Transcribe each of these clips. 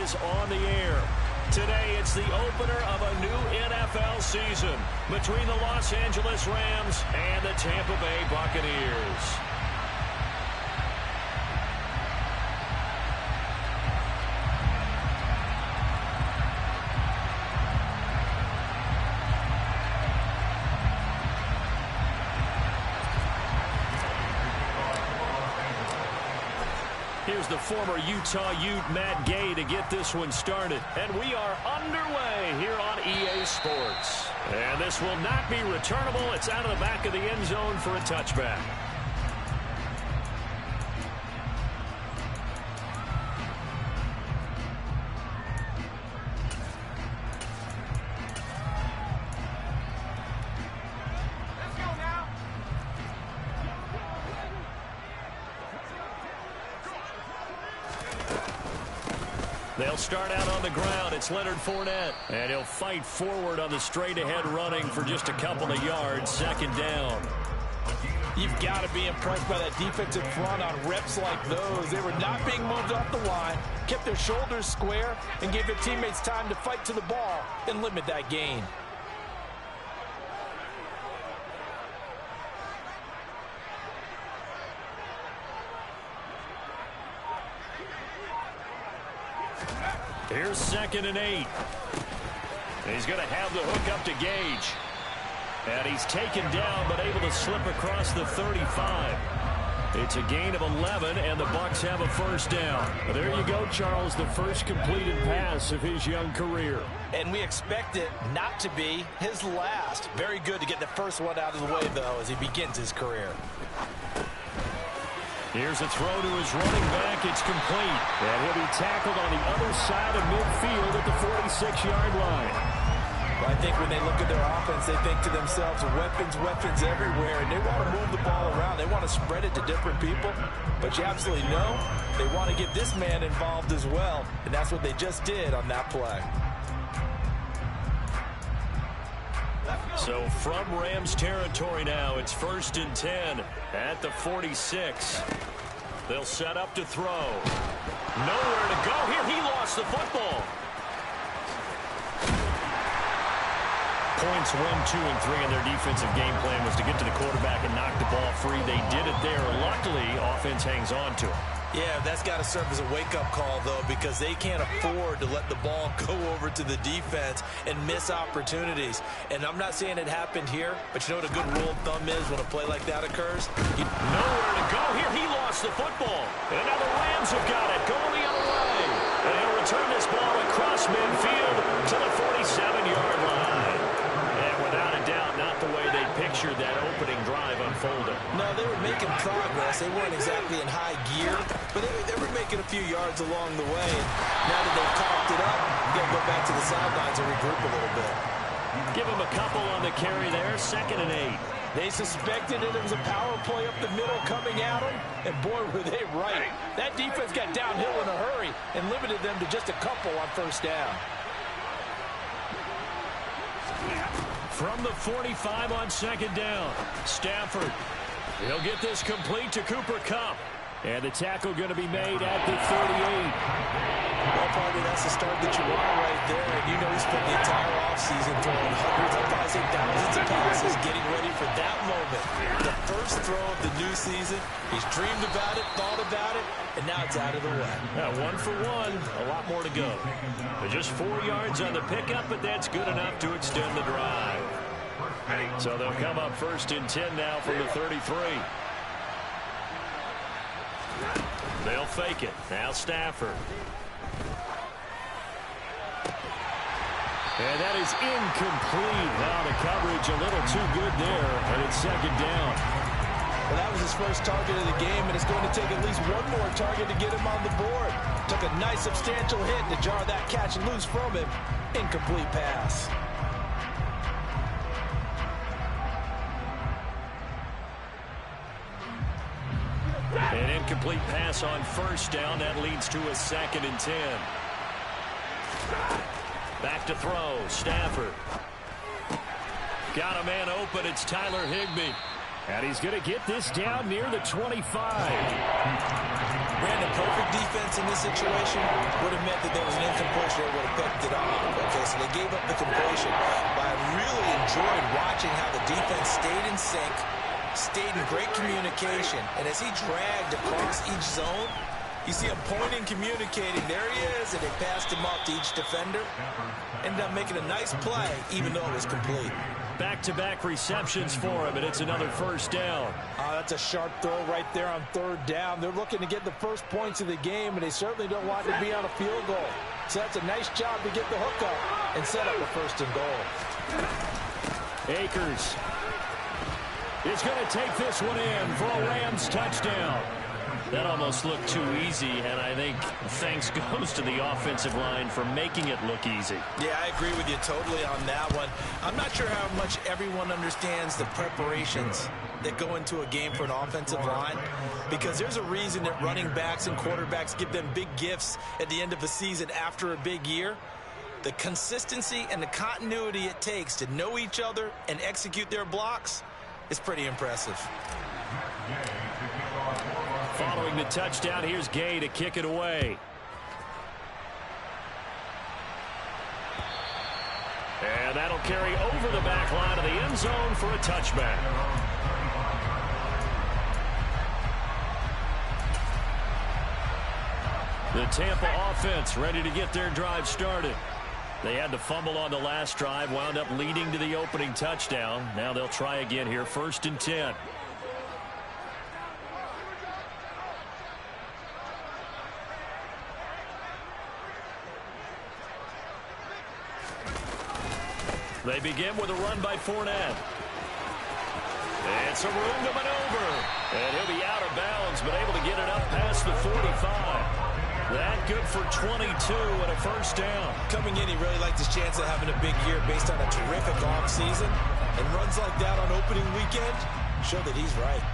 is on the air. Today, it's the opener of a new NFL season between the Los Angeles Rams and the Tampa Bay Buccaneers. Here's the former Utah Ute, Matt Gay, to get this one started. And we are underway here on EA Sports. And this will not be returnable. It's out of the back of the end zone for a touchback. They'll start out on the ground. It's Leonard Fournette. And he'll fight forward on the straight-ahead running for just a couple of yards. Second down. You've got to be impressed by that defensive front on reps like those. They were not being moved off the line, kept their shoulders square, and gave their teammates time to fight to the ball and limit that gain. Here's 2nd and 8. He's going to have the hook up to Gage. And he's taken down, but able to slip across the 35. It's a gain of 11, and the Bucs have a first down. There you go, Charles, the first completed pass of his young career. And we expect it not to be his last. Very good to get the first one out of the way, though, as he begins his career. Here's a throw to his running back. It's complete. And he'll be tackled on the other side of midfield at the 46-yard line. Well, I think when they look at their offense, they think to themselves, weapons, weapons everywhere. And they want to move the ball around. They want to spread it to different people. But you absolutely know they want to get this man involved as well. And that's what they just did on that play. So from Rams territory now, it's 1st and 10 at the 46. They'll set up to throw. Nowhere to go here. He lost the football. Points 1, 2, and 3 in their defensive game plan was to get to the quarterback and knock the ball free. They did it there. Luckily, offense hangs on to it. Yeah, that's got to serve as a wake-up call, though, because they can't afford to let the ball go over to the defense and miss opportunities. And I'm not saying it happened here, but you know what a good rule of thumb is when a play like that occurs? Nowhere to go here. He lost the football. And now the Rams have got it. Going the other way. And he'll return this ball across midfield to the 47-yard line. And without a doubt, not the way they pictured that opening drive unfolding. No, they were making progress. They weren't exactly in high gear, but they were making a few yards along the way. And now that they've cocked it up, they'll go back to the sidelines and regroup a little bit. Give him a couple on the carry there. 2nd and 8. They suspected it was a power play up the middle coming at them, and boy, were they right. That defense got downhill in a hurry and limited them to just a couple on first down. From the 45 on 2nd down, Stafford. He'll get this complete to Cooper Kupp. And the tackle going to be made at the 38. Well, probably that's the start that you want right there. And you know he spent the entire offseason throwing hundreds, if not say thousands of passes, getting ready for that moment. The first throw of the new season. He's dreamed about it, thought about it, and now it's out of the way. Now, 1 for 1, a lot more to go. But just 4 yards on the pickup, but that's good enough to extend the drive. So they'll come up 1st and 10 now from the 33. They'll fake it. Now Stafford. And that is incomplete. Now the coverage a little too good there, and it's 2nd down. Well, that was his first target of the game, and it's going to take at least one more target to get him on the board. Took a nice substantial hit to jar that catch loose from him. Incomplete pass. An incomplete pass on 1st down. That leads to a 2nd and 10. Back to throw. Stafford. Got a man open. It's Tyler Higbee. And he's going to get this down near the 25. Brandon, perfect defense in this situation would have meant that there was an completion, they would have picked it off. Okay, so they gave up the completion. But I really enjoyed watching how the defense stayed in sync, stayed in great communication. And as he dragged across each zone, you see him pointing, communicating. There he is, and they passed him off to each defender. Ended up making a nice play, even though it was complete. Back-to-back receptions for him, and it's another first down. That's a sharp throw right there on third down. They're looking to get the first points of the game, and they certainly don't want to be on a field goal. So that's a nice job to get the hook up and set up a first and goal. Akers is going to take this one in for a Rams touchdown. That almost looked too easy, and I think thanks goes to the offensive line for making it look easy. Yeah, I agree with you totally on that one. I'm not sure how much everyone understands the preparations that go into a game for an offensive line, because there's a reason that running backs and quarterbacks give them big gifts at the end of a season after a big year. The consistency and the continuity it takes to know each other and execute their blocks is pretty impressive. Following the touchdown, here's Gay to kick it away. And that'll carry over the back line of the end zone for a touchback. The Tampa offense ready to get their drive started. They had to fumble on the last drive, wound up leading to the opening touchdown. Now they'll try again here, 1st and 10. They begin with a run by Fournette. It's a room to maneuver. And he'll be out of bounds, but able to get it up past the 45. That good for 22 and a first down. Coming in, he really liked his chance of having a big year based on a terrific offseason. And runs like that on opening weekend show that he's right.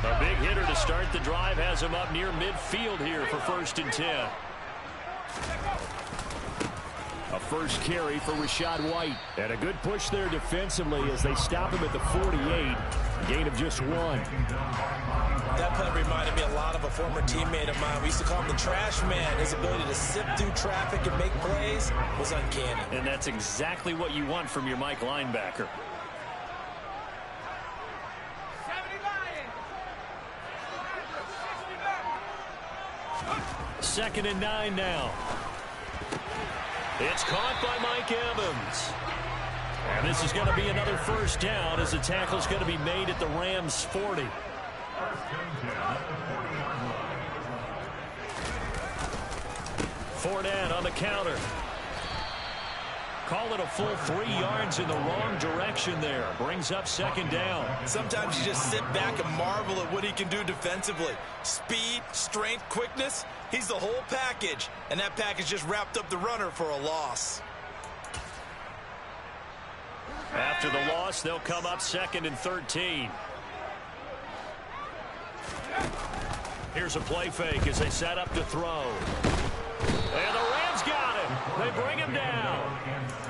A big hitter to start the drive has him up near midfield here for 1st and 10. A first carry for Rachaad White. And a good push there defensively as they stop him at the 48. Gain of just 1. That play reminded me a lot of a former teammate of mine. We used to call him the trash man. His ability to sift through traffic and make plays was uncanny. And that's exactly what you want from your Mike linebacker. 2nd and 9 now. It's caught by Mike Evans. And this is going to be another first down as the tackle's going to be made at the Rams 40. Fournette on the counter. Call it a full 3 yards in the wrong direction there. Brings up 2nd down. Sometimes you just sit back and marvel at what he can do defensively. Speed, strength, quickness. He's the whole package. And that package just wrapped up the runner for a loss. After the loss, they'll come up 2nd and 13. Here's a play fake as they set up to throw. And the Rams got him. They bring him down.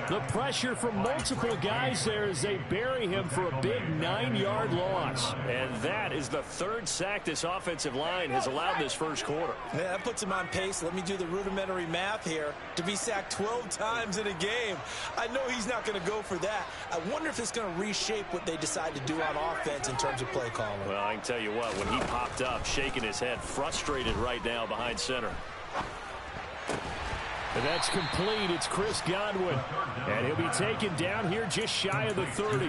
The pressure from multiple guys there as they bury him for a big 9-yard loss. And that is the 3rd sack this offensive line has allowed this first quarter. Yeah, that puts him on pace. Let me do the rudimentary math here. To be sacked 12 times in a game. I know he's not going to go for that. I wonder if it's going to reshape what they decide to do on offense in terms of play calling. Well, I can tell you what, when he popped up, shaking his head, frustrated right now behind center. And that's complete. It's Chris Godwin. And he'll be taken down here just shy of the 30.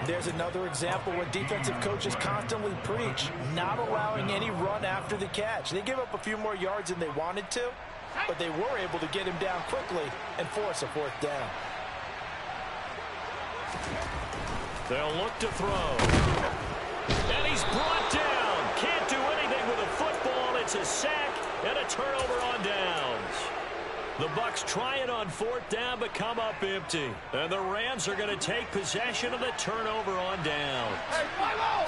There's another example where defensive coaches constantly preach, not allowing any run after the catch. They gave up a few more yards than they wanted to, but they were able to get him down quickly and force a 4th down. They'll look to throw. And he's brought down. Can't do anything with a football. It's a sack and a turnover on downs. The Bucs try it on 4th down, but come up empty. And the Rams are going to take possession of the turnover on down.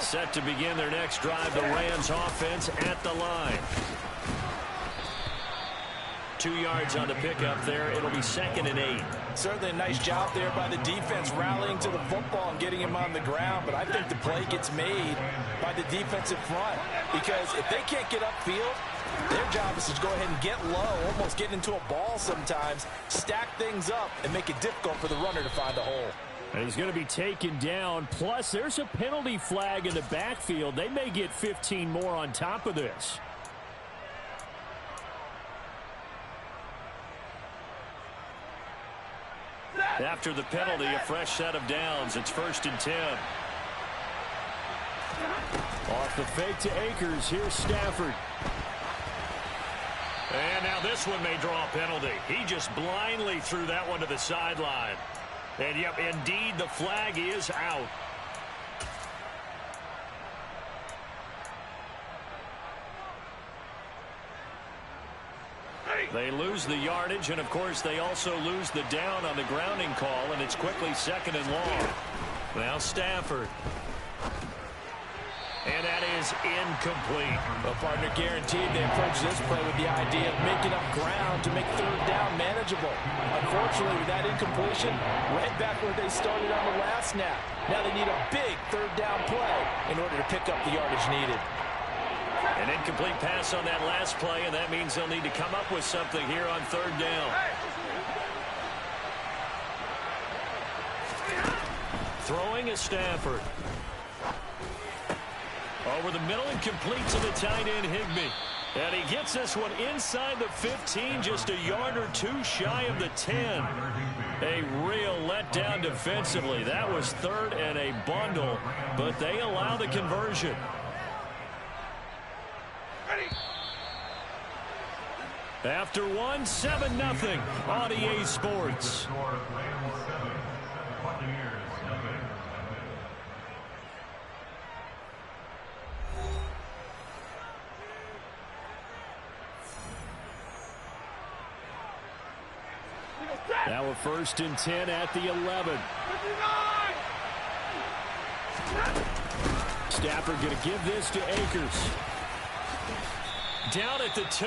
Set to begin their next drive, the Rams offense at the line. 2 yards on the pickup there. It'll be 2nd and 8. Certainly a nice job there by the defense rallying to the football and getting him on the ground. But I think the play gets made by the defensive front, because if they can't get upfield, their job is to go ahead and get low, almost get into a ball sometimes, stack things up, and make it difficult for the runner to find a hole. And he's going to be taken down. Plus, there's a penalty flag in the backfield. They may get 15 more on top of this. After the penalty, a fresh set of downs. It's 1st and 10. Off the fake to Akers. Here's Stafford. And now this one may draw a penalty. He just blindly threw that one to the sideline. And, yep, indeed, the flag is out. They lose the yardage, and, of course, they also lose the down on the grounding call, and it's quickly 2nd and long. Now Stafford. And that is incomplete. Well, partner, guaranteed they approach this play with the idea of making up ground to make 3rd down manageable. Unfortunately, with that incompletion, right back where they started on the last snap. Now they need a big 3rd down play in order to pick up the yardage needed. An incomplete pass on that last play, and that means they'll need to come up with something here on 3rd down. Throwing is Stafford. Over the middle and complete to the tight end, Higbee. And he gets this one inside the 15, just a yard or 2 shy of the 10. A real letdown defensively. That was 3rd and a bundle, but they allow the conversion. After 1, 7-0 on EA Sports. Now a 1st and 10 at the 11. Stafford going to give this to Akers. Down at the 2.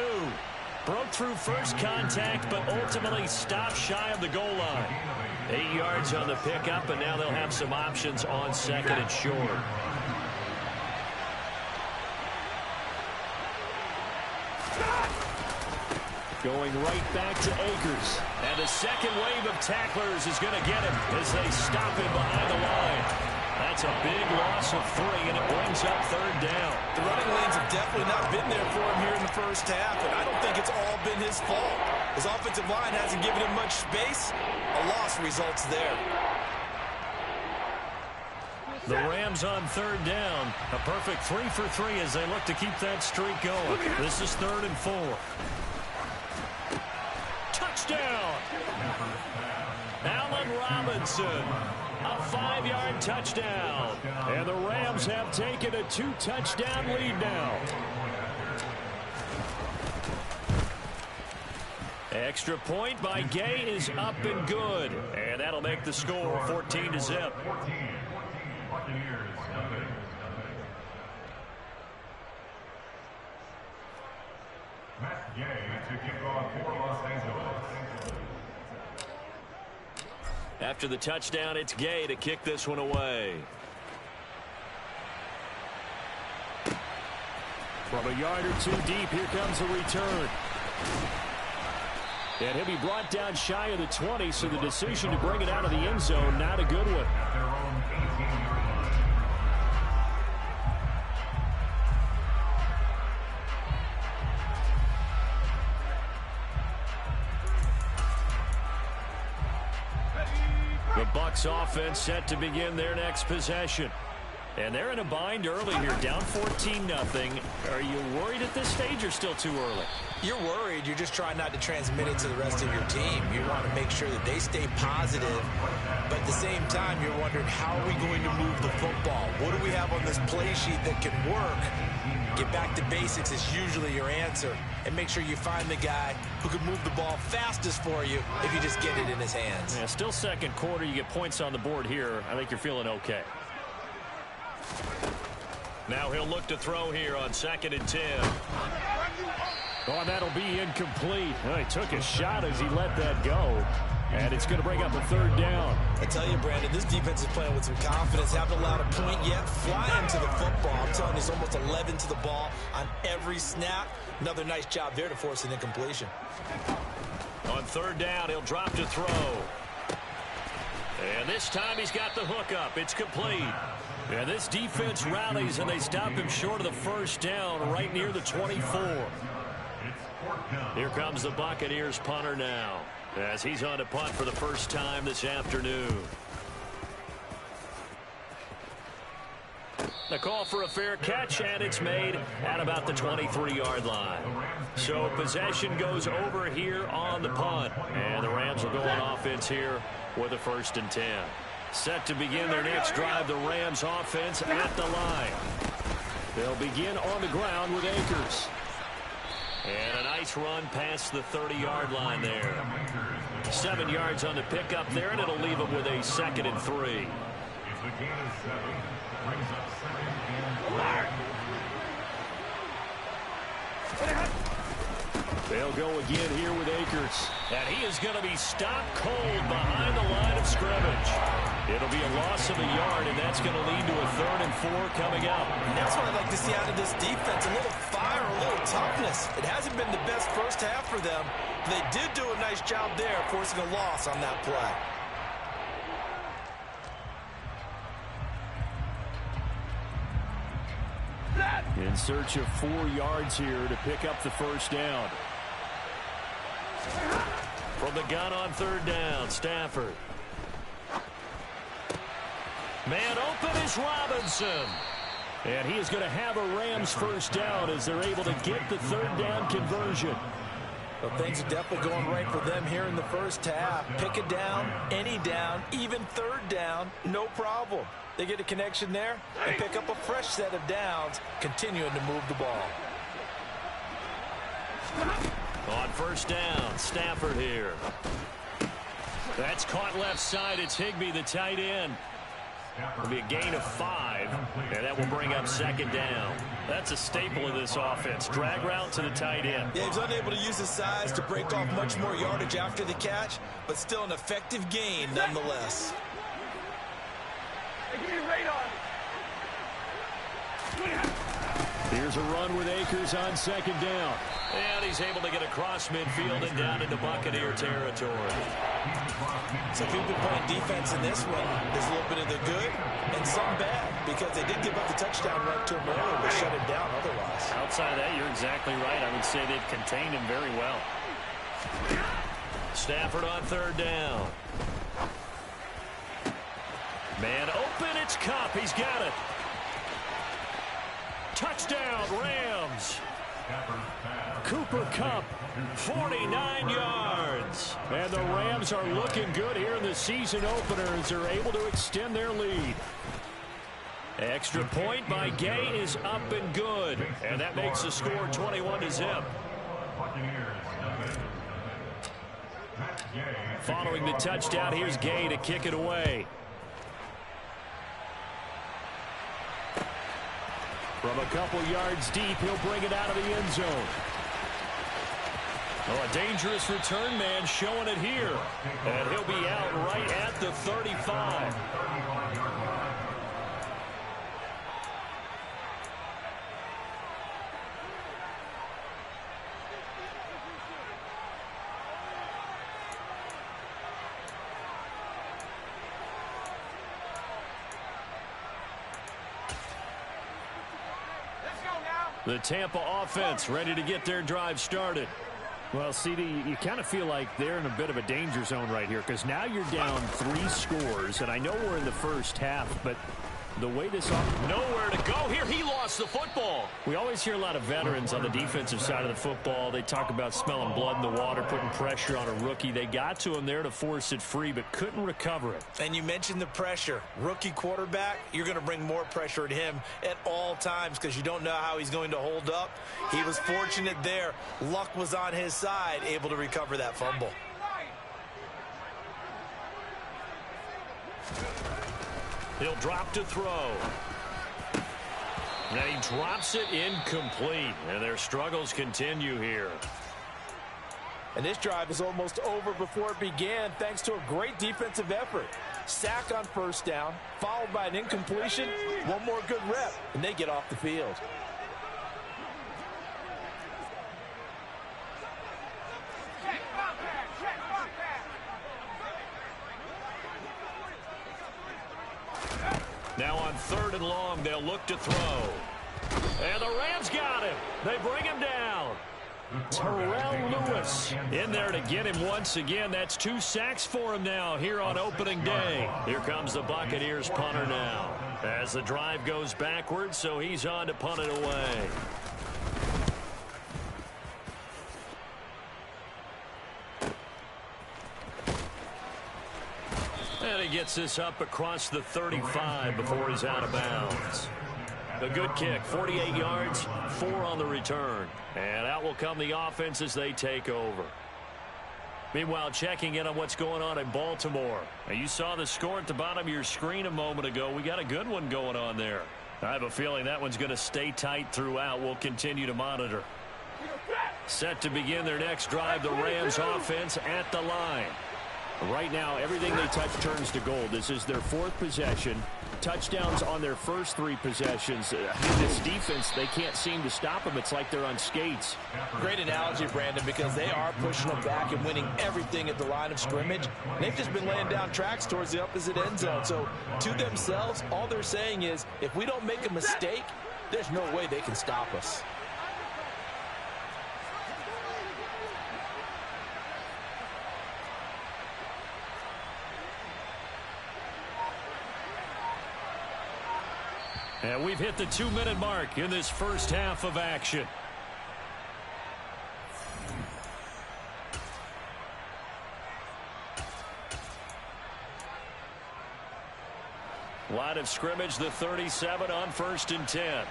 Broke through first contact, but ultimately stopped shy of the goal line. 8 yards on the pickup, and now they'll have some options on 2nd and short. Going right back to Akers. And the second wave of tacklers is going to get him as they stop him behind the line. That's a big loss of 3, and it brings up 3rd down. The running lanes have definitely not been there for him here in the first half, and I don't think it's all been his fault. His offensive line hasn't given him much space. A loss results there. The Rams on 3rd down. A perfect 3 for 3 as they look to keep that streak going. This is 3rd and 4. Touchdown! Allen Robinson. A 5-yard touchdown. And the Rams have taken a 2-touchdown lead now. Extra point by Gay is up and good. And that'll make the score 14-0. Matt Gay to kick off for Los Angeles. After the touchdown, it's Gay to kick this one away. From a yard or 2 deep, here comes a return. And he'll be brought down shy of the 20, so the decision to bring it out of the end zone, not a good one. The Bucs offense set to begin their next possession. And they're in a bind early here, down 14-0. Are you worried at this stage or still too early? You're worried. You're just trying not to transmit it to the rest of your team. You want to make sure that they stay positive. But at the same time, you're wondering, how are we going to move the football? What do we have on this play sheet that can work? Get back to basics is usually your answer. And make sure you find the guy who can move the ball fastest for you if you just get it in his hands. Yeah, still second quarter. You get points on the board here. I think you're feeling okay. Now he'll look to throw here on 2nd and 10. Oh, and that'll be incomplete. Well, he took a shot as he let that go. And it's going to bring up a third down. I tell you, Brandon, this defense is playing with some confidence. Haven't allowed a point yet. Flying to the football. I'm telling you, it's almost 11 to the ball on every snap. Another nice job there to force an incompletion. On third down, he'll drop to throw. And this time he's got the hook up. It's complete. And this defense rallies, and they stop him short of the first down right near the 24. Here comes the Buccaneers punter now, as he's on to punt for the first time this afternoon. The call for a fair catch, and it's made at about the 23-yard line. So possession goes over here on the punt, and the Rams will go on offense here with a 1st and 10. Set to begin their next drive, the Rams offense at the line. They'll begin on the ground with Akers. And a nice run past the 30-yard line there. 7 yards on the pickup there, and it'll leave them with a 2nd and 3. If the gain is 7, brings up 2nd and 10. They'll go again here with Akers. And he is going to be stopped cold behind the line of scrimmage. It'll be a loss of a yard, and that's going to lead to a 3rd and 4 coming up. And that's what I'd like to see out of this defense. A little fire, a little toughness. It hasn't been the best first half for them. They did do a nice job there, forcing a loss on that play. In search of 4 yards here to pick up the first down. From the gun on third down, Stafford. Man open is Robinson. And he is going to have a Rams first down as they're able to get the 3rd down conversion. Well, things are definitely going right for them here in the first half. Pick a down, any down, even 3rd down, no problem. They get a connection there and pick up a fresh set of downs, continuing to move the ball. On first down, Stafford here. That's caught left side. It's Higbee, the tight end. It'll be a gain of 5, and that will bring up 2nd down. That's a staple of this offense. Drag route to the tight end. Yeah, he's unable to use his size to break off much more yardage after the catch, but still an effective gain nonetheless. Here's a run with Akers on 2nd down. And he's able to get across midfield and down into Buccaneer territory. So people playing defense in this one. There's a little bit of the good and some bad, because they did give up the touchdown run to him earlier, but shut him down otherwise. Outside of that, you're exactly right. I would say they've contained him very well. Stafford on 3rd down. Man open, it's Kupp. He's got it. Touchdown, Rams. Cooper Kupp, 49 yards. And the Rams are looking good here in the season opener as they're able to extend their lead. Extra point by Gay is up and good. And that makes the score 21-0. Following the touchdown, here's Gay to kick it away. From a couple yards deep, he'll bring it out of the end zone. Oh, a dangerous return man showing it here. And he'll be out right at the 35. The Tampa offense ready to get their drive started. Well, CD, you kind of feel like they're in a bit of a danger zone right here, because now you're down 3 scores, and I know we're in the first half, but the way this nowhere to go here. He lost the football. We always hear a lot of veterans on the defensive side of the football. They talk about smelling blood in the water, putting pressure on a rookie. They got to him there to force it free, but couldn't recover it. And you mentioned the pressure. Rookie quarterback, you're going to bring more pressure at him at all times because you don't know how he's going to hold up. He was fortunate there. Luck was on his side, able to recover that fumble. He'll drop to throw. And he drops it incomplete. And their struggles continue here. And this drive is almost over before it began thanks to a great defensive effort. Sack on first down, followed by an incompletion. One more good rep, and they get off the field. Now on 3rd and long, they'll look to throw. And the Rams got him. They bring him down. Terrell Lewis in there to get him once again. That's 2 sacks for him now here on opening day. Here comes the Buccaneers punter now. As the drive goes backwards, so he's on to punt it away. And he gets this up across the 35 before he's out of bounds. A good kick, 48 yards, 4 on the return. And out will come the offense as they take over. Meanwhile, checking in on what's going on in Baltimore. Now, you saw the score at the bottom of your screen a moment ago. We got a good one going on there. I have a feeling that one's going to stay tight throughout. We'll continue to monitor. Set to begin their next drive, the Rams offense at the line. Right now, everything they touch turns to gold. This is their 4th possession. Touchdowns on their first 3 possessions. This defense, they can't seem to stop them. It's like they're on skates. Great analogy, Brandon, because they are pushing them back and winning everything at the line of scrimmage. They've just been laying down tracks towards the opposite end zone. So to themselves, all they're saying is, if we don't make a mistake, there's no way they can stop us. And we've hit the 2-minute mark in this first half of action. Line of scrimmage, the 37 on 1st and 10.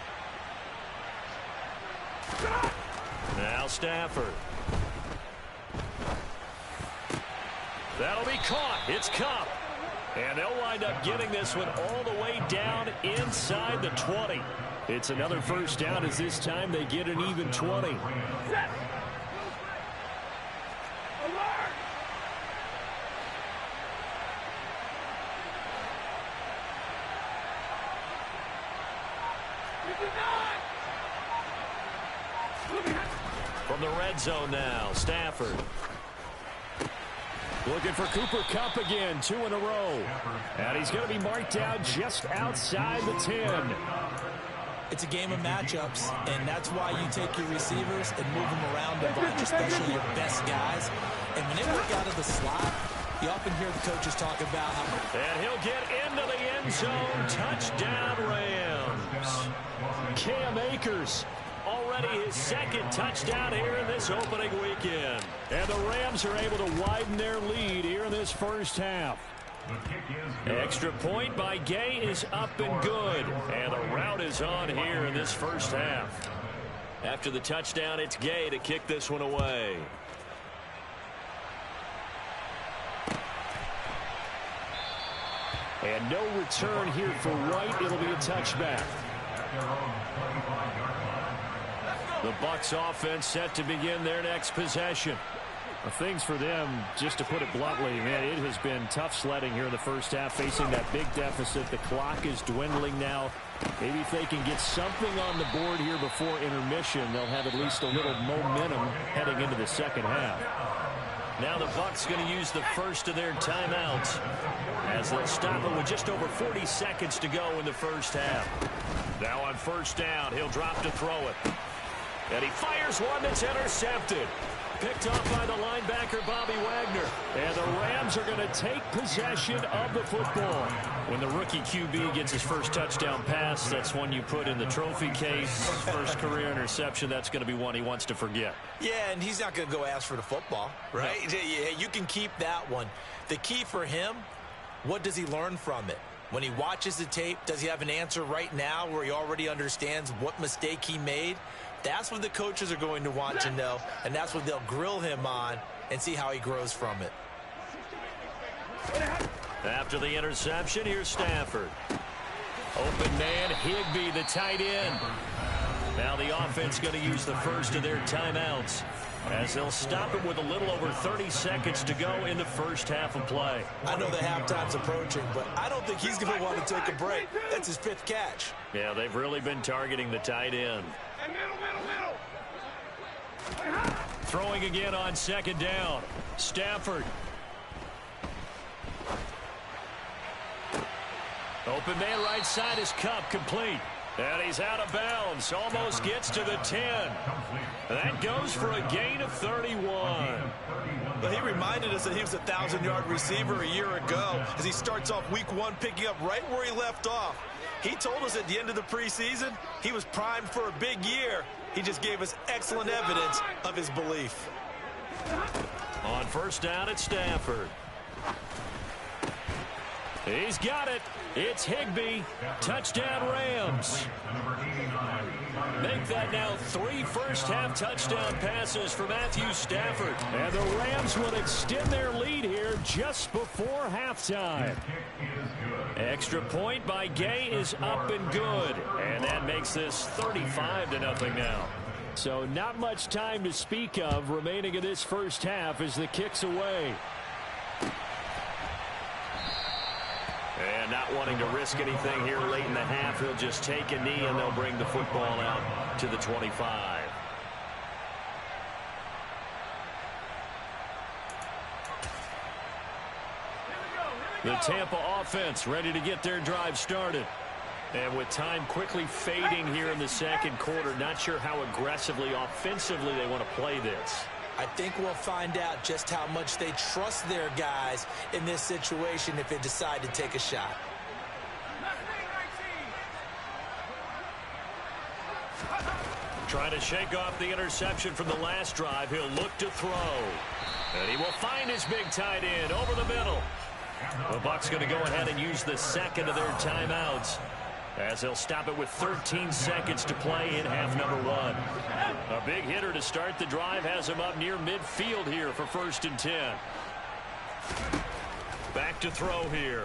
Now Stafford. That'll be caught. It's Cup. And they'll wind up getting this one all the way down inside the 20. It's another first down as this time they get an even 20. From the red zone now, Stafford. Looking for Cooper Kupp again, 2 in a row. And he's going to be marked out just outside the 10. It's a game of matchups, and that's why you take your receivers and move them around a bunch, especially your best guys. And when they work out of the slot, you often hear the coaches talk about how... And he'll get into the end zone. Touchdown, Rams. Cam Akers. Already his 2nd touchdown here in this opening weekend. And the Rams are able to widen their lead here in this first half. Extra point by Gay is up and good. And the route is on here in this first half. After the touchdown, it's Gay to kick this one away. And no return here for Wright. It'll be a touchback. The Bucs offense set to begin their next possession. Well, things for them, just to put it bluntly, man, it has been tough sledding here in the first half, facing that big deficit. The clock is dwindling now. Maybe if they can get something on the board here before intermission, they'll have at least a little momentum heading into the second half. Now the Bucs going to use the first of their timeouts as they'll stop it with just over 40 seconds to go in the first half. Now on first down, he'll drop to throw it. And he fires one that's intercepted. Picked off by the linebacker, Bobby Wagner. And the Rams are going to take possession of the football. When the rookie QB gets his first touchdown pass, that's one you put in the trophy case. First career interception, that's going to be one he wants to forget. Yeah, and he's not going to go ask for the football, right? No. You can keep that one. The key for him, what does he learn from it? When he watches the tape, does he have an answer right now where he already understands what mistake he made? That's what the coaches are going to want to know, and that's what they'll grill him on and see how he grows from it. After the interception, here's Stafford. Open man, Higbee, the tight end. Now the offense going to use the first of their timeouts as they'll stop it with a little over 30 seconds to go in the first half of play. I know the halftime's approaching, but I don't think he's going to want to take a break. That's his 5th catch. Yeah, they've really been targeting the tight end. Throwing again on 2nd down. Stafford. Open man right side is Cup, complete. And he's out of bounds. Almost gets to the 10. That goes for a gain of 31. Well, he reminded us that he was a 1,000-yard receiver a year ago as he starts off week 1 picking up right where he left off. He told us at the end of the preseason he was primed for a big year. He just gave us excellent evidence of his belief. On 1st down at Stafford. He's got it. It's Higbee. Touchdown Rams. Make that now 3 first-half touchdown passes for Matthew Stafford. And the Rams will extend their lead here just before halftime. Extra point by Gay is up and good. And that makes this 35-0 now. So not much time to speak of remaining in this first half as the kick's away. And not wanting to risk anything here late in the half, he'll just take a knee and they'll bring the football out to the 25. The Tampa offense ready to get their drive started. And with time quickly fading here in the 2nd quarter, not sure how aggressively, offensively they want to play this. I think we'll find out just how much they trust their guys in this situation if they decide to take a shot. Trying to shake off the interception from the last drive. He'll look to throw. And he will find his big tight end over the middle. The Bucs going to go ahead and use the 2nd of their timeouts as they'll stop it with 13 seconds to play in half number 1. A big hitter to start the drive has him up near midfield here for 1st and 10. Back to throw here.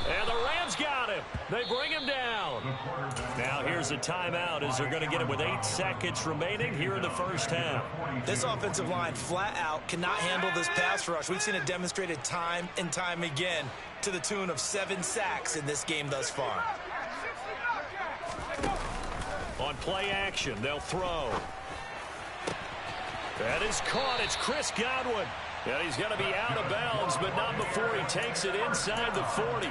And the Rams got him. They bring him down. Now here's a timeout as they're going to get it with 8 seconds remaining here in the first half. This offensive line flat out cannot handle this pass rush. We've seen it demonstrated time and time again to the tune of 7 sacks in this game thus far. On play action, they'll throw. That is caught. It's Chris Godwin. And he's going to be out of bounds, but not before he takes it inside the 40.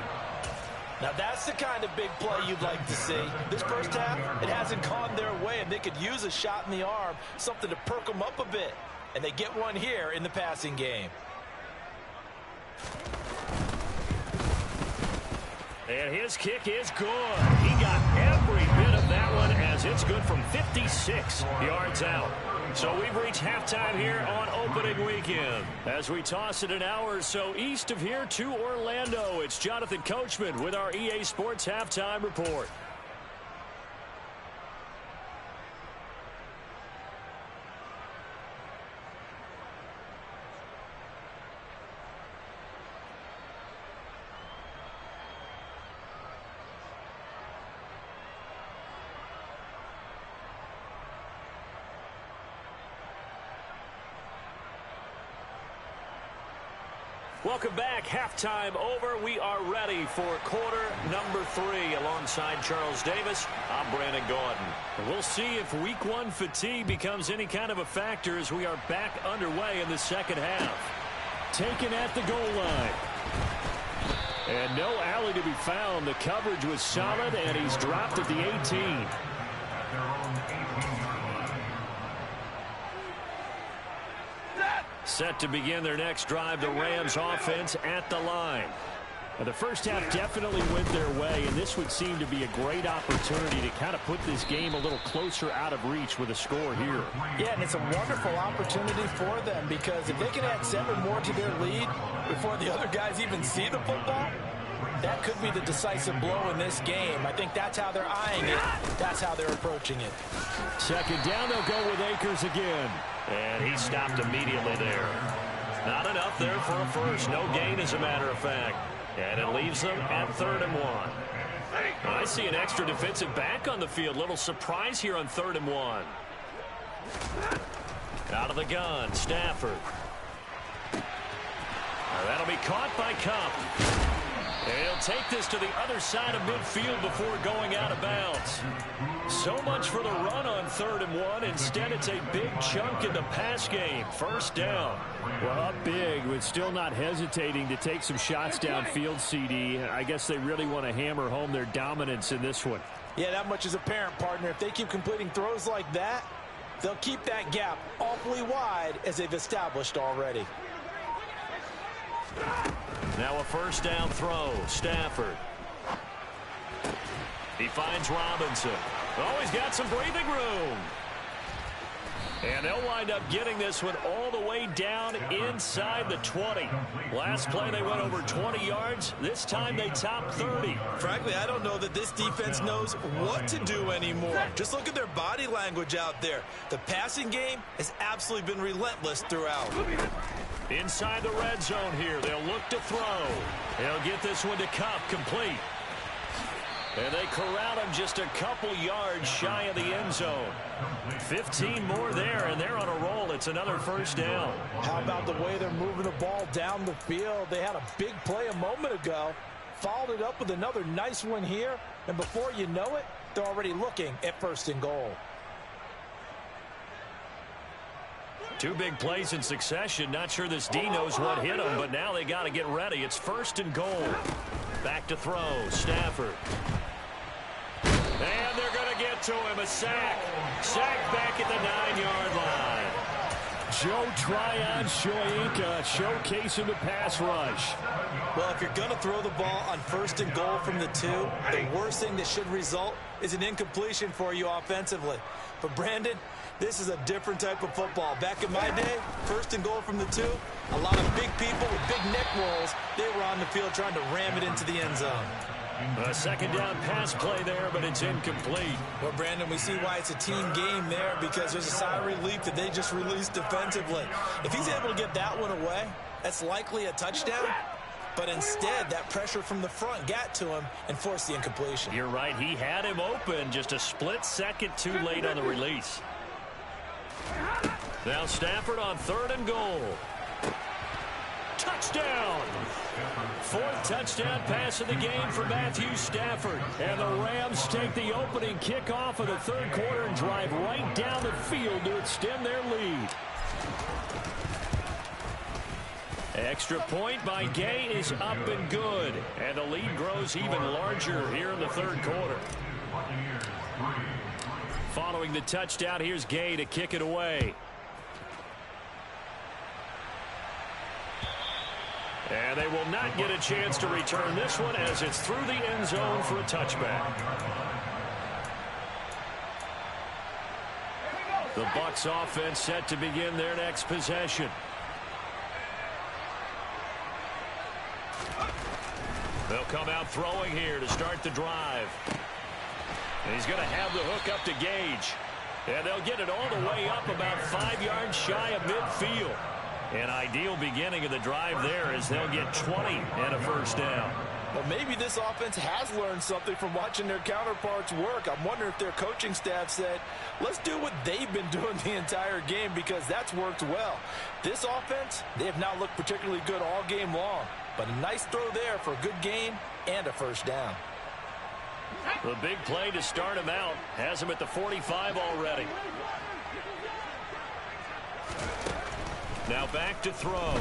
Now that's the kind of big play you'd like to see. This first half, it hasn't gone their way, and they could use a shot in the arm, something to perk them up a bit. And they get one here in the passing game. And his kick is good. He got every bit of that one as it's good from 56 yards out. So we've reached halftime here on opening weekend. As we toss it an hour or so east of here to Orlando, it's Jonathan Coachman with our EA Sports Halftime Report. Welcome back. Halftime over. We are ready for quarter number 3. Alongside Charles Davis, I'm Brandon Gordon. And we'll see if week 1 fatigue becomes any kind of a factor as we are back underway in the second half. Taken at the goal line. And no alley to be found. The coverage was solid, and he's dropped at the 18. Set to begin their next drive, the Rams offense at the line. Now, the first half definitely went their way, and this would seem to be a great opportunity to kind of put this game a little closer out of reach with a score here. Yeah, and it's a wonderful opportunity for them because if they can add 7 more to their lead before the other guys even see the football, that could be the decisive blow in this game. I think that's how they're eyeing it. That's how they're approaching it. Second down, they'll go with Akers again. And he stopped immediately there. Not enough there for a first. No gain, as a matter of fact. And it leaves them at 3rd and 1. I see an extra defensive back on the field. Little surprise here on 3rd and 1. Out of the gun, Stafford. That'll be caught by Cup. And he'll take this to the other side of midfield before going out of bounds. So much for the run on 3rd and 1. Instead, it's a big chunk in the pass game. 1st down. Well, up big, but still not hesitating to take some shots downfield, CD. I guess they really want to hammer home their dominance in this one. Yeah, that much is apparent, partner. If they keep completing throws like that, they'll keep that gap awfully wide as they've established already. Now a 1st down throw. Stafford. He finds Robinson. Oh, he's got some breathing room. And they'll wind up getting this one all the way down inside the 20. Last play they went over 20 yards. This time they top 30. Frankly, I don't know that this defense knows what to do anymore. Just look at their body language out there. The passing game has absolutely been relentless throughout. Inside the red zone here. They'll look to throw. They'll get this one to Cup, complete. And they corral him just a couple yards shy of the end zone. 15 more there, and they're on a roll. It's another 1st down. How about the way they're moving the ball down the field? They had a big play a moment ago, followed it up with another nice one here, and before you know it, they're already looking at 1st and goal. 2 big plays in succession. Not sure this D knows what hit him, but now they got to get ready. It's 1st and goal. Back to throw. Stafford. And they're going to get to him. A sack. Sack back at the 9-yard line. Joe Tryon Shoyinka showcasing the pass rush. Well, if you're going to throw the ball on 1st and goal from the 2, the worst thing that should result is an incompletion for you offensively. But Brandon, this is a different type of football. Back in my day, 1st and goal from the 2, a lot of big people with big neck rolls. They were on the field trying to ram it into the end zone. A 2nd down pass play there, but it's incomplete. Well, Brandon, we see why it's a team game there, because there's a sigh of relief that they just released defensively. If he's able to get that one away, that's likely a touchdown. But instead, that pressure from the front got to him and forced the incompletion. You're right. He had him open, just a split second too late on the release. Now Stafford on 3rd and goal. Touchdown! 4th touchdown pass of the game for Matthew Stafford. And the Rams take the opening kickoff of the 3rd quarter and drive right down the field to extend their lead. Extra point by Gay is up and good. And the lead grows even larger here in the 3rd quarter. Following the touchdown, here's Gay to kick it away. And they will not get a chance to return this one as it's through the end zone for a touchback. The Bucs offense set to begin their next possession. They'll come out throwing here to start the drive. And he's going to have the hook up to Gage. And they'll get it all the way up about 5 yards shy of midfield. An ideal beginning of the drive there as they'll get 20 and a 1st down. Well, maybe this offense has learned something from watching their counterparts work. I'm wondering if their coaching staff said, let's do what they've been doing the entire game, because that's worked well. This offense, they have not looked particularly good all game long. But a nice throw there for a good gain and a 1st down. The big play to start him out has him at the 45 already. Now back to throw.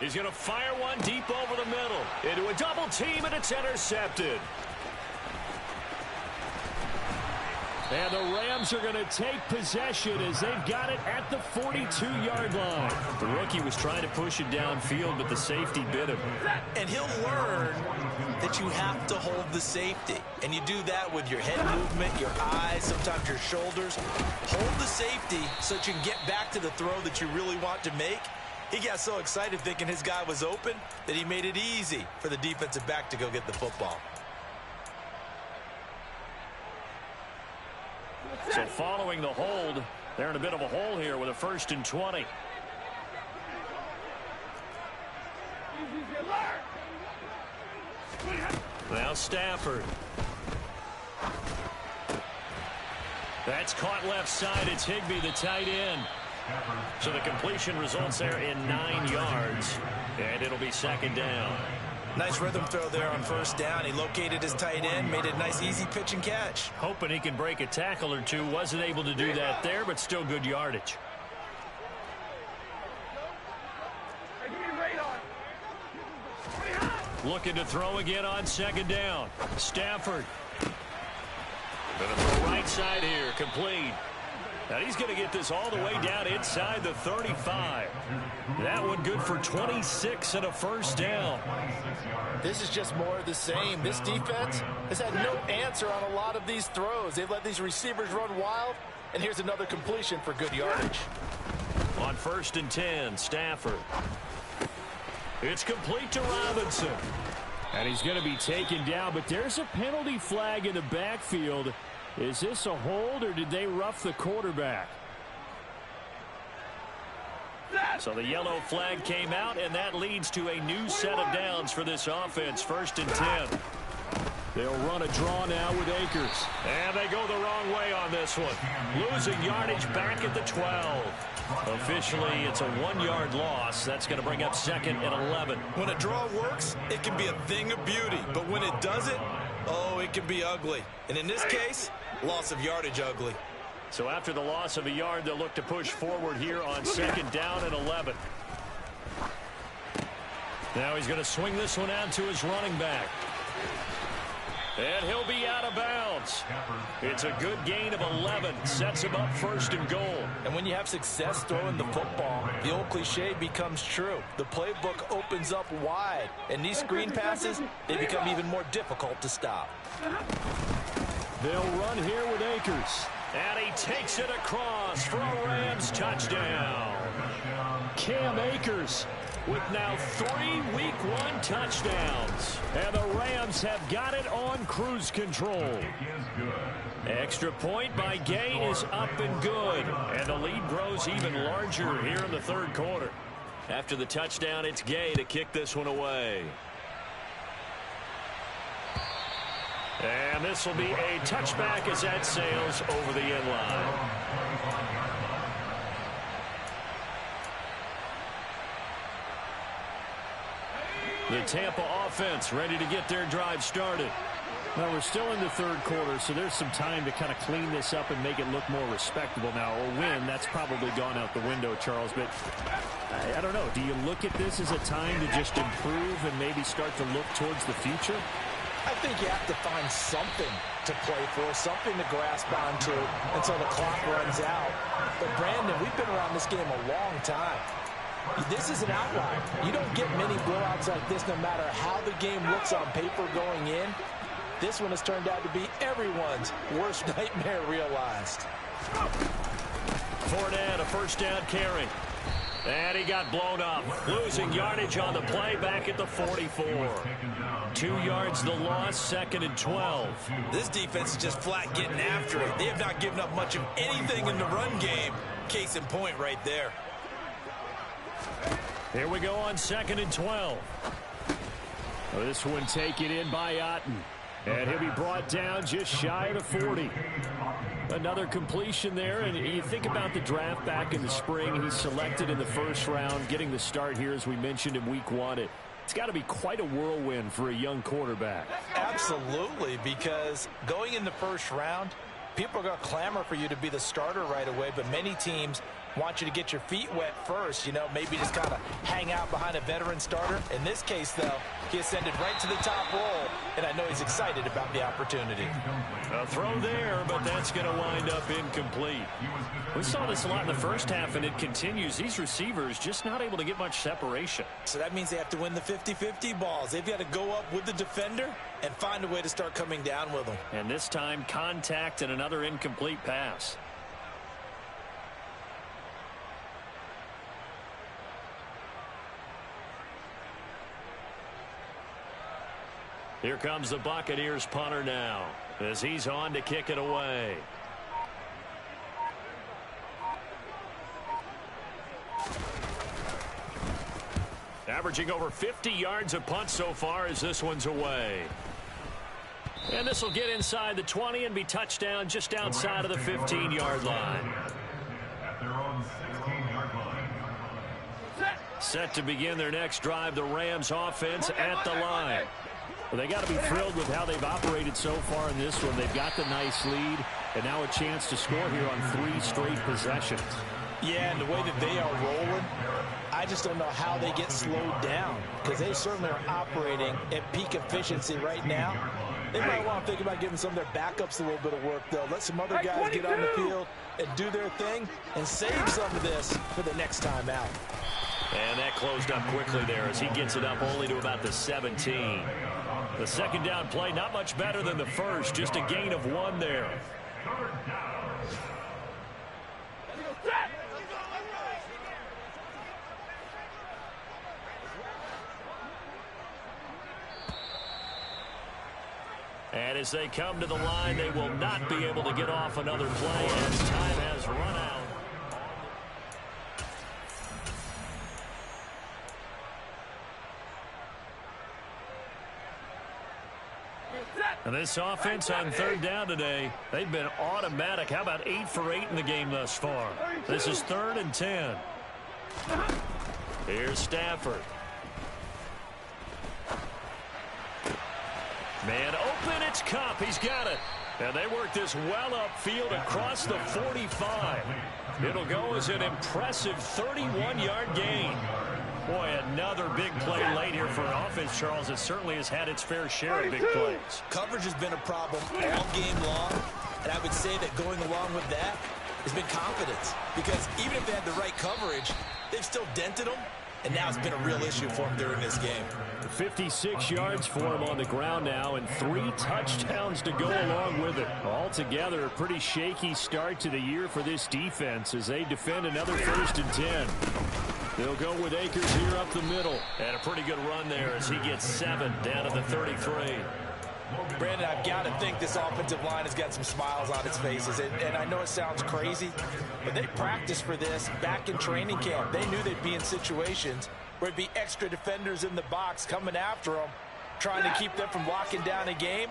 He's going to fire one deep over the middle. Into a double team, and it's intercepted. And the Rams are going to take possession as they've got it at the 42-yard line. The rookie was trying to push it downfield, but the safety bit him. And he'll learn that you have to hold the safety. And you do that with your head movement, your eyes, sometimes your shoulders. Hold the safety so that you can get back to the throw that you really want to make. He got so excited thinking his guy was open that he made it easy for the defensive back to go get the football. So following the hold, they're in a bit of a hole here with a 1st and 20. Now Stafford. That's caught left side. It's Higbee, the tight end. So the completion results there in 9 yards. And it'll be second down. Nice rhythm throw there on first down. He located his tight end, made it a nice easy pitch and catch. Hoping he can break a tackle or two. Wasn't able to do that there, but still good yardage. Looking to throw again on second down. Stafford. Going to throw right side here. Complete. Now he's going to get this all the way down inside the 35. That one good for 26 and a first down. This is just more of the same. This defense has had no answer on a lot of these throws. They've let these receivers run wild, and here's another completion for good yardage. On 1st and 10, Stafford. It's complete to Robinson. And he's going to be taken down, but there's a penalty flag in the backfield. Is this a hold, or did they rough the quarterback? So the yellow flag came out, and that leads to a new set of downs for this offense. 1st and 10. They'll run a draw now with Akers. And they go the wrong way on this one. Losing yardage back at the 12. Officially, it's a 1-yard loss. That's going to bring up 2nd and 11. When a draw works, it can be a thing of beauty. But when it doesn't, oh, it can be ugly. And in this case, loss of yardage ugly. So after the loss of a yard, they'll look to push forward here on 2nd down and 11. Now he's going to swing this one out to his running back. And he'll be out of bounds. It's a good gain of 11. Sets him up 1st and goal. And when you have success throwing the football, the old cliche becomes true. The playbook opens up wide. And these screen passes, they become even more difficult to stop. They'll run here with Akers. And he takes it across for a Rams touchdown. Cam Akers with now 3 Week 1 touchdowns. And the Rams have got it on cruise control. Extra point by Gay is up and good. And the lead grows even larger here in the 3rd quarter. After the touchdown, it's Gay to kick this one away. And this will be a touchback as that sails over the end line. The Tampa offense ready to get their drive started. Now, we're still in the 3rd quarter, so there's some time to kind of clean this up and make it look more respectable now. A win, that's probably gone out the window, Charles. But I don't know. Do you look at this as a time to just improve and maybe start to look towards the future? I think you have to find something to play for, something to grasp onto until the clock runs out. But, Brandon, we've been around this game a long time. This is an outlier. You don't get many blowouts like this no matter how the game looks on paper going in. This one has turned out to be everyone's worst nightmare realized. Fournette, a 1st down carry. And he got blown up. Losing yardage on the play back at the 44. 2 yards the loss, 2nd and 12. This defense is just flat getting after it. They have not given up much of anything in the run game. Case in point right there. Here we go on 2nd and 12. Well, this one taken in by Otten. And he'll be brought down just shy of the 40. Another completion there, and you think about the draft back in the spring. He's selected in the 1st round, getting the start here, as we mentioned, in Week 1. It's got to be quite a whirlwind for a young quarterback. Absolutely, because going in the 1st round, people are going to clamor for you to be the starter right away, but many teams want you to get your feet wet first, maybe just kind of hang out behind a veteran starter. In this case, though, he ascended right to the top role, and I know he's excited about the opportunity. A throw there, but that's going to wind up incomplete. We saw this a lot in the 1st half, and it continues. These receivers just not able to get much separation. So that means they have to win the 50-50 balls. They've got to go up with the defender and find a way to start coming down with them. And this time, contact and another incomplete pass. Here comes the Buccaneers punter now as he's on to kick it away. averaging over 50 yards a punt so far as this one's away. And this will get inside the 20 and be touchdown just outside of the 15-yard line. At their own 16-yard line. Set to begin their next drive, the Rams offense at the line. Well, they got to be thrilled with how they've operated so far in this one. They've got the nice lead, and now a chance to score here on 3 straight possessions. Yeah, and the way that they are rolling, I just don't know how they get slowed down, because they certainly are operating at peak efficiency right now. They might want to think about giving some of their backups a little bit of work, though. Let some other guys get on the field and do their thing and save some of this for the next time out. And that closed up quickly there as he gets it up only to about the 17. The second down play, not much better than the first, just a gain of 1 there. And as they come to the line, they will not be able to get off another play as time has run out. And this offense on third down today, they've been automatic. How about 8 for 8 in the game thus far? This is 3rd and 10. Here's Stafford. Man open, it's Cup. He's got it. And they work this well upfield across the 45. It'll go as an impressive 31-yard gain. Boy, another big play late here for an offense, Charles, that certainly has had its fair share of big plays. Coverage has been a problem all game long, and I would say that going along with that has been confidence. Because even if they had the right coverage, they've still dented them, and now it's been a real issue for them during this game. 56 yards for him on the ground now, and 3 touchdowns to go along with it. Altogether, a pretty shaky start to the year for this defense as they defend another 1st and 10. They'll go with Akers here up the middle. And a pretty good run there as he gets 7 down to the 33. Brandon, I've got to think this offensive line has got some smiles on its faces. And I know it sounds crazy, but they practiced for this back in training camp. They knew they'd be in situations where it'd be extra defenders in the box coming after them, trying to keep them from locking down a game.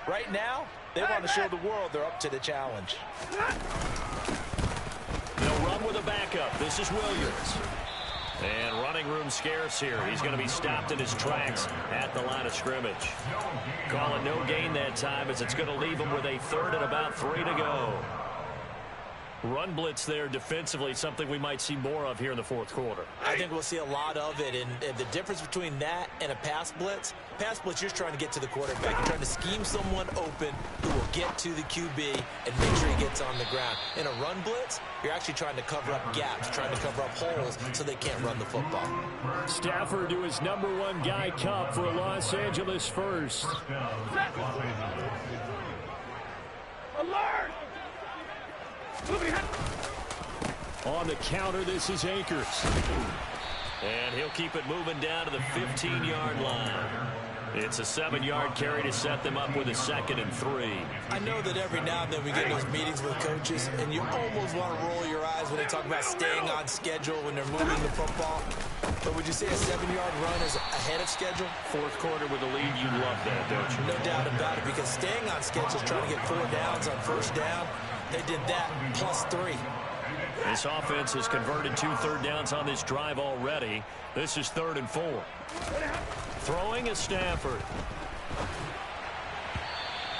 Right now, they want to show the world they're up to the challenge. They'll run with a backup. This is Williams. And running room scarce here. He's going to be stopped in his tracks at the line of scrimmage. Call it no gain that time as it's going to leave him with a 3rd and about 3 to go. Run blitz there defensively, something we might see more of here in the 4th quarter. I think we'll see a lot of it, and the difference between that and a pass blitz, you're trying to get to the quarterback. You're trying to scheme someone open who will get to the QB and make sure he gets on the ground. In a run blitz, you're actually trying to cover up gaps, trying to cover up holes so they can't run the football. Stafford to his #1 guy, Cup, for a Los Angeles first. Alert! On the counter, this is Akers. And he'll keep it moving down to the 15-yard line. It's a 7-yard carry to set them up with a 2nd and 3. I know that every now and then we get those meetings with coaches, and you almost want to roll your eyes when they talk about staying on schedule when they're moving the football. But would you say a 7-yard run is ahead of schedule? 4th quarter with a lead, you love that, don't you? No doubt about it, because staying on schedule is trying to get 4 downs on 1st down. They did that plus 3. This offense has converted 2 third downs on this drive already. This is 3rd and 4. Throwing is Stafford.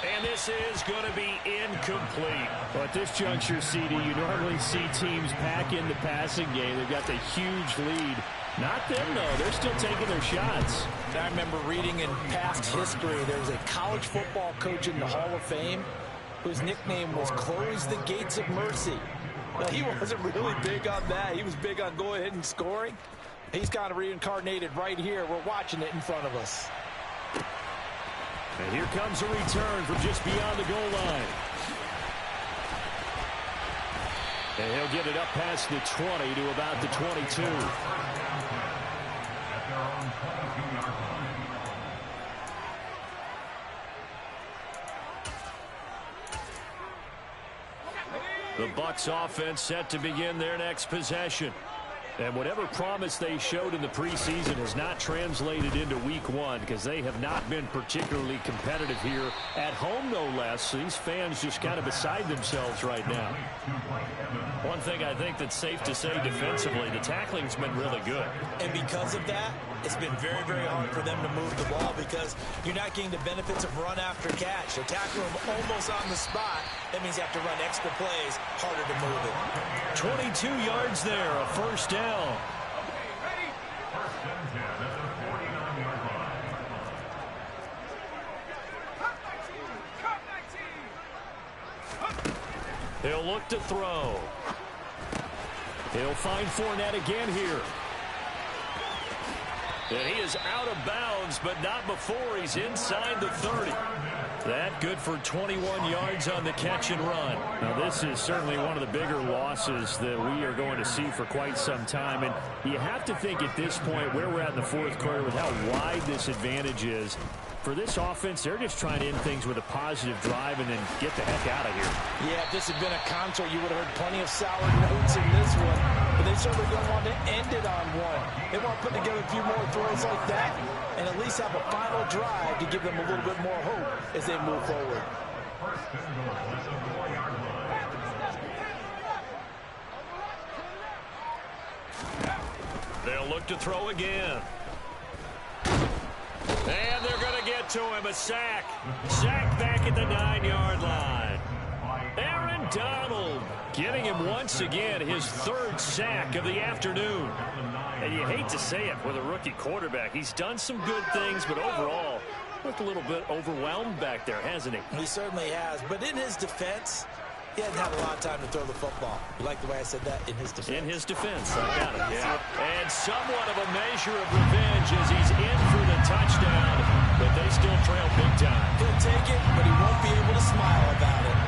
And this is going to be incomplete. Well, at this juncture, CD, you normally see teams pack in the passing game. They've got the huge lead. Not them, though. They're still taking their shots. I remember reading in past history, there was a college football coach in the Hall of Fame whose nickname was Close the Gates of Mercy. Well, he wasn't really big on that. He was big on going ahead and scoring. He's kind of reincarnated right here. We're watching it in front of us. And here comes a return from just beyond the goal line. And he'll get it up past the 20 to about the 22. The Bucs offense set to begin their next possession. And whatever promise they showed in the preseason has not translated into week one because they have not been particularly competitive here at home, no less. So these fans just kind of beside themselves right now. One thing I think that's safe to say defensively, the tackling's been really good. And because of that, it's been very, very hard for them to move the ball because you're not getting the benefits of run after catch. They're tackling them almost on the spot. That means you have to run extra plays, harder to move it. 22 yards there, a first down. He'll look to throw. He'll find Fournette again here. And he is out of bounds, but not before he's inside the 30. That good for 21 yards on the catch and run. Now, this is certainly one of the bigger losses that we are going to see for quite some time. And you have to think at this point where we're at in the fourth quarter with how wide this advantage is. For this offense, they're just trying to end things with a positive drive and then get the heck out of here. Yeah, if this had been a concert, you would have heard plenty of sour notes in this one. But they certainly don't want to end it on one. They want to put together a few more throws like that and at least have a final drive to give them a little bit more hope as they move forward. They'll look to throw again. And they're going to get to him, a sack. Sack back at the 9-yard line. Aaron Donald getting him once again, his third sack of the afternoon. And you hate to say it with a rookie quarterback. He's done some good things, but overall, looked a little bit overwhelmed back there, hasn't he? He certainly has. But in his defense, he hasn't had a lot of time to throw the football. You like the way I said that? In his defense. In his defense, I got it, yeah. And somewhat of a measure of revenge as he's in for the touchdown, but they still trail big time. He'll take it, but he won't be able to smile about it.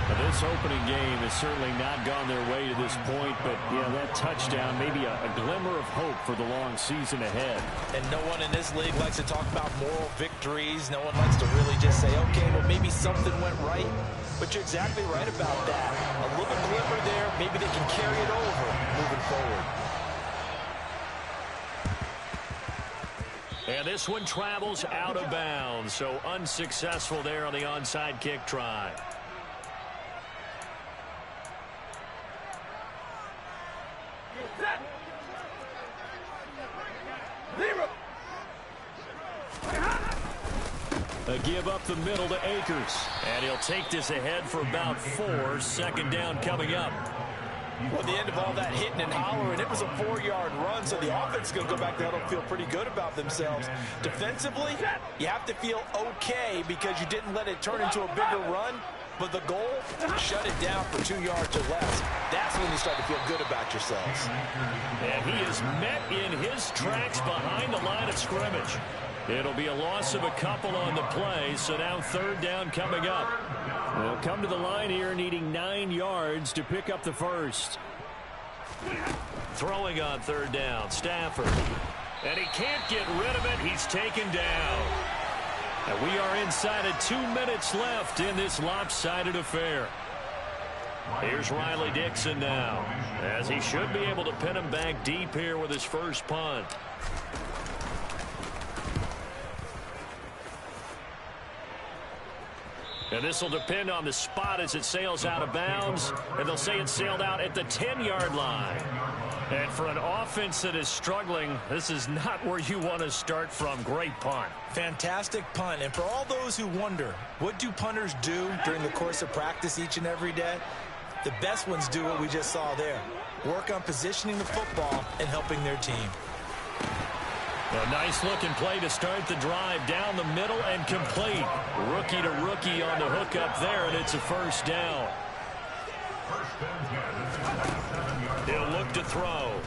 Now, this opening game has certainly not gone their way to this point, but, yeah, that touchdown, maybe a glimmer of hope for the long season ahead. And no one in this league likes to talk about moral victories. No one likes to really just say, okay, well, maybe something went right. But you're exactly right about that. A little glimmer there. Maybe they can carry it over moving forward. And this one travels out of bounds, so unsuccessful there on the onside kick try. A give up the middle to Akers. And he'll take this ahead for about 4. Second down coming up. Well, the end of all that hitting and hollering, it was a 4-yard run, so the offense is going to go back there and feel pretty good about themselves. Defensively, you have to feel okay because you didn't let it turn into a bigger run, but the goal, shut it down for 2 yards or less. That's when you start to feel good about yourselves. And he is met in his tracks behind the line of scrimmage. It'll be a loss of a couple on the play, so now third down coming up. They'll come to the line here needing 9 yards to pick up the first. Throwing on third down, Stafford. And he can't get rid of it. He's taken down. And we are inside of 2 minutes left in this lopsided affair. Here's Riley Dixon now, as he should be able to pin him back deep here with his first punt. And this will depend on the spot as it sails out of bounds. And they'll say it sailed out at the 10-yard line. And for an offense that is struggling, this is not where you want to start from. Great punt. Fantastic punt. And for all those who wonder, what do punters do during the course of practice each and every day? The best ones do what we just saw there. Work on positioning the football and helping their team. A nice-looking play to start the drive down the middle and complete. Rookie to rookie on the hook up there, and it's a first down. He'll look to throw.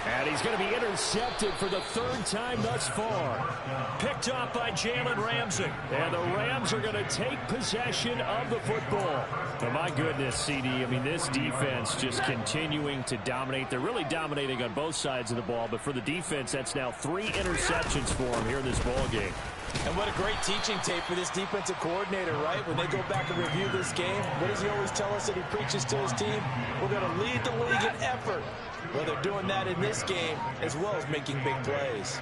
And he's going to be intercepted for the 3rd time thus far. Picked off by Jalen Ramsey. And the Rams are going to take possession of the football. Oh, my goodness, CD. I mean, this defense just continuing to dominate. They're really dominating on both sides of the ball. But for the defense, that's now 3 interceptions for them here in this ball game. And what a great teaching tape for this defensive coordinator, right? When they go back and review this game, what does he always tell us that he preaches to his team? We're going to lead the league in effort. Well, they're doing that in this game as well as making big plays.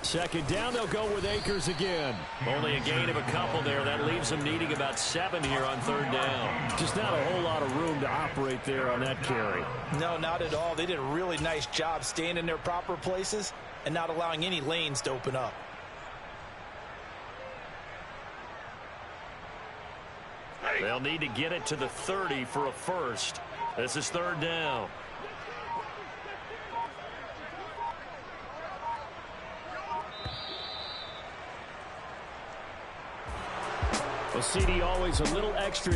Second down, they'll go with Akers again. Only a gain of a couple there. That leaves them needing about 7 here on third down. Just not a whole lot of room to operate there on that carry. No, not at all. They did a really nice job staying in their proper places and not allowing any lanes to open up. They'll need to get it to the 30 for a first. This is third down. Well, CD, always a little extra